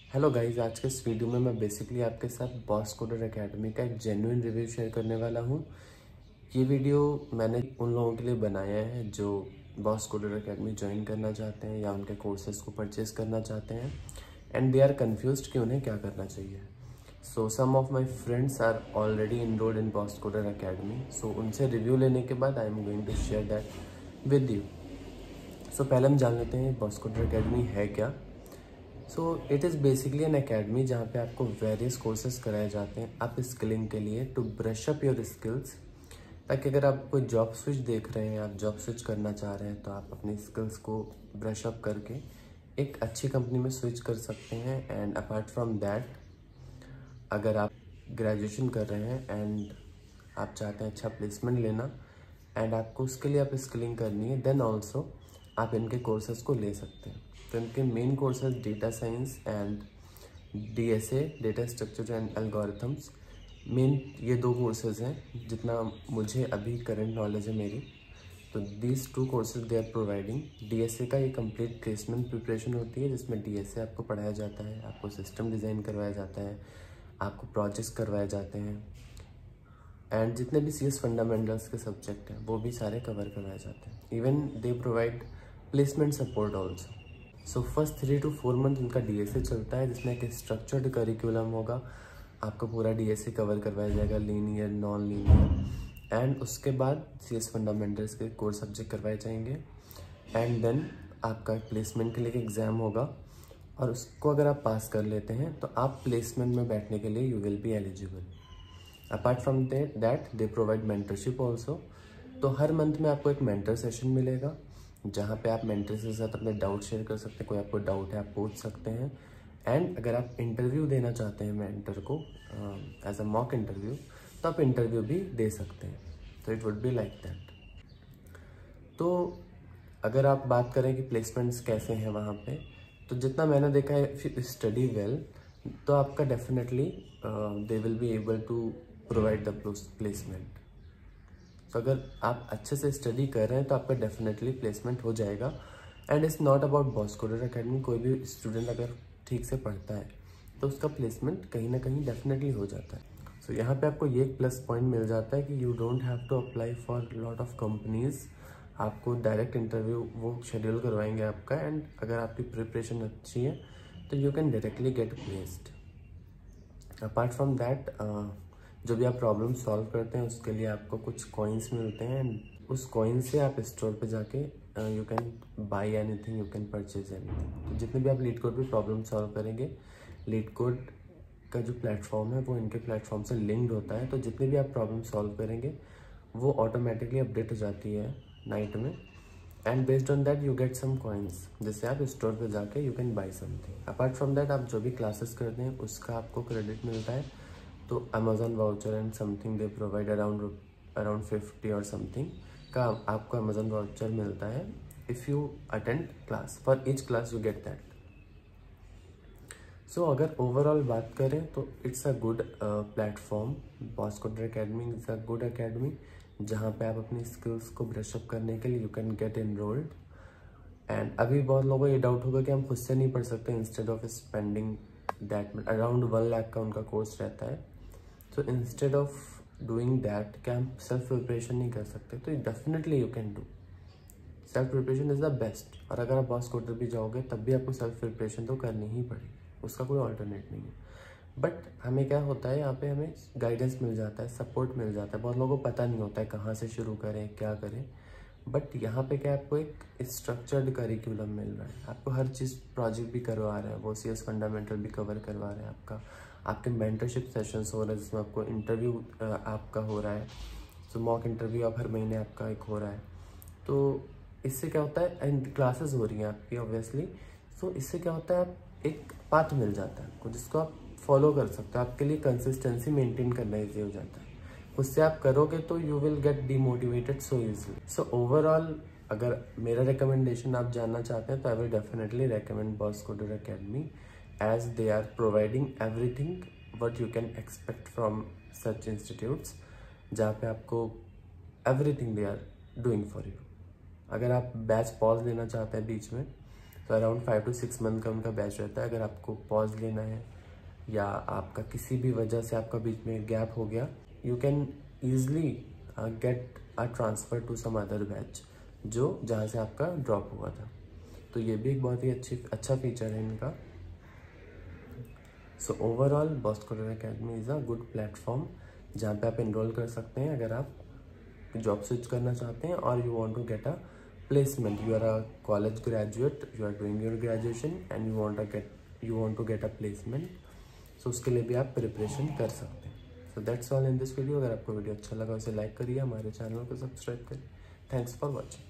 Hello guys, आज के इस वीडियो में मैं बेसिकली आपके साथ बॉस कोडर एकेडमी का एक जेन्युइन रिव्यू शेयर करने वाला हूँ। ये वीडियो मैंने उन लोगों के लिए बनाया है जो बॉस कोडर एकेडमी ज्वाइन करना चाहते हैं या उनके कोर्सेज को परचेज करना चाहते हैं एंड दे आर कन्फ्यूज्ड कि उन्हें क्या करना चाहिए। So some of my friends are already enrolled in Boss coder Academy, so उनसे रिव्यू लेने के बाद I am going to share that with you. So पहले हम जान लेते हैं बॉस कोडर एकेडमी है क्या। So it is basically an academy जहाँ पे आपको वेरियस कोर्सेज कराए जाते हैं अप स्किलिंग के लिए, to brush up your skills, ताकि अगर आप कोई जॉब स्विच देख रहे हैं, आप जॉब स्विच करना चाह रहे हैं, तो आप अपनी स्किल्स को ब्रश अप करके एक अच्छी कंपनी में स्विच कर सकते हैं। एंड अपार्ट फ्रॉम दैट, अगर आप ग्रेजुएशन कर रहे हैं एंड आप चाहते हैं अच्छा प्लेसमेंट लेना एंड आपको उसके लिए आप स्किलिंग करनी है, देन ऑल्सो आप इनके कोर्सेज को ले सकते हैं। तो इनके main courses data science and DSA, data structure and algorithms, main ये दो कोर्सेज हैं जितना मुझे अभी करंट नॉलेज है मेरी। तो these two courses they are providing. DSA का ये कंप्लीट प्लेसमेंट प्रिपरेशन होती है जिसमें DSA आपको पढ़ाया जाता है, आपको सिस्टम डिज़ाइन करवाया जाता है, आपको प्रोजेक्ट्स करवाए जाते हैं एंड जितने भी CS फंडामेंटल्स के सब्जेक्ट हैं वो भी सारे कवर करवाए जाते हैं। Even they provide placement support also. So first 3 to 4 month उनका DSA चलता है जिसमें एक स्ट्रक्चर्ड करिकुलम होगा, आपको पूरा DSA कवर करवाया जाएगा, लीनियर नॉन लीनियर, एंड उसके बाद CS फंडामेंटल्स के कोर सब्जेक्ट करवाए जाएंगे एंड देन आपका प्लेसमेंट के लिए एक एग्ज़ाम होगा और उसको अगर आप पास कर लेते हैं तो आप प्लेसमेंट में बैठने के लिए you will be eligible. Apart from that they provide mentorship also. तो हर मंथ में आपको एक मेंटर सेशन मिलेगा जहाँ पे आप मेंटर के साथ अपने डाउट शेयर कर सकते हैं। कोई आपको डाउट है आप पूछ सकते हैं एंड अगर आप इंटरव्यू देना चाहते हैं मेंटर को एज अ मॉक इंटरव्यू, तो आप इंटरव्यू भी दे सकते हैं। तो it would be like that. तो अगर आप बात करें कि प्लेसमेंट्स कैसे हैं वहाँ पे, तो जितना मैंने देखा है, इफ यू स्टडी वेल तो आपका definitely they will be able to provide the placement. तो अगर आप अच्छे से स्टडी कर रहे हैं तो आपका डेफिनेटली प्लेसमेंट हो जाएगा। And it's not about boss coder academy, कोई भी स्टूडेंट अगर ठीक से पढ़ता है तो उसका प्लेसमेंट कहीं ना कहीं डेफिनेटली हो जाता है। सो यहाँ पे आपको ये एक प्लस पॉइंट मिल जाता है कि you don't have to apply for lot of companies. आपको डायरेक्ट इंटरव्यू वो शेड्यूल करवाएंगे आपका, एंड अगर आपकी प्रिपरेशन अच्छी है तो you can directly get placed. Apart from that, जो भी आप प्रॉब्लम सॉल्व करते हैं उसके लिए आपको कुछ कॉइन्स मिलते हैं एंड उस कॉइन से आप स्टोर पे जाके you can by anything, you can purchase anything. तो जितने भी आप लीड कोड पे प्रॉब्लम सॉल्व करेंगे, लीड कोड का जो प्लेटफॉर्म है वो इनके प्लेटफॉर्म से लिंक्ड होता है, तो जितने भी आप प्रॉब्लम सॉल्व करेंगे वो ऑटोमेटिकली अपडेट हो जाती है नाइट में, and based on that you get some coins जिससे आप स्टोर पे जाके you can buy something. Apart from that, आप जो भी क्लासेस करते हैं उसका आपको क्रेडिट मिलता है। तो Amazon voucher and something they provide around 50 और समथिंग का आपको अमेजोन वाउचर मिलता है if you attend class. For each class you get that. So अगर ओवरऑल बात करें तो it's a good platform. Boss coder Academy is a good academy जहाँ पे आप अपनी स्किल्स को ब्रशअप करने के लिए you can get enrolled. And अभी बहुत लोगों को ये डाउट होगा कि हम खुद से नहीं पढ़ सकते instead of spending that. Around 1 lakh का उनका कोर्स रहता है। तो इंस्टेड ऑफ डूइंग दैट, क्या हम सेल्फ प्रिपरेशन नहीं कर सकते? तो definitely you can do. Self preparation is the best. और अगर आप बॉस कोडर भी जाओगे तब भी आपको सेल्फ प्रिपरेशन तो करनी ही पड़ेगी, उसका कोई ऑल्टरनेट नहीं है। बट हमें क्या होता है, यहाँ पे हमें गाइडेंस मिल जाता है, सपोर्ट मिल जाता है। बहुत लोगों को पता नहीं होता है कहाँ से शुरू करें, क्या करें। बट यहाँ पे क्या आपको एक स्ट्रक्चर्ड करिकुलम मिल रहा है, आपको हर चीज़ प्रोजेक्ट भी करवा रहे हैं, वो CS फंडामेंटल भी कवर करवा रहे हैं आपके मेंटरशिप सेशंस हो रहे हैं जिसमें आपको इंटरव्यू आपका हो रहा है। सो मॉक इंटरव्यू अब हर महीने आपका एक हो रहा है। तो इससे क्या होता है, एंड क्लासेस हो रही हैं आपकी ऑब्वियसली। सो इससे क्या होता है, आप एक पाथ मिल जाता है आपको जिसको आप फॉलो कर सकते हो। आपके लिए कंसिस्टेंसी मेंटेन करना ईजी हो जाता है। उससे आप करोगे तो you will get demotivated so easily. So overall अगर मेरा रिकमेंडेशन आप जानना चाहते हैं तो I will definitely recommend boss coder academy, as they are providing everything what you can expect from such institutes, जहाँ पे आपको everything they are doing for you. अगर आप बैच पॉज लेना चाहते हैं बीच में तो अराउंड 5 to 6 मंथ का उनका बैच रहता है। अगर आपको पॉज लेना है या आपका किसी भी वजह से आपका बीच में गैप हो गया, you can easily get a transfer to some other batch जो जहाँ से आपका ड्रॉप हुआ था। तो ये भी एक बहुत ही अच्छा फीचर है इनका। So overall boss coder Academy is a good platform जहाँ पे आप इनरोल कर सकते हैं अगर आप जॉब स्विच करना चाहते हैं और you want to get a placement. You are a college graduate, you are doing your graduation and you want to get a placement. So उसके लिए भी आप प्रिपरेशन कर सकते हैं। So that's all in this video. अगर आपको video अच्छा लगा उसे लाइक करिए, हमारे चैनल को सब्सक्राइब करिए। Thanks for watching.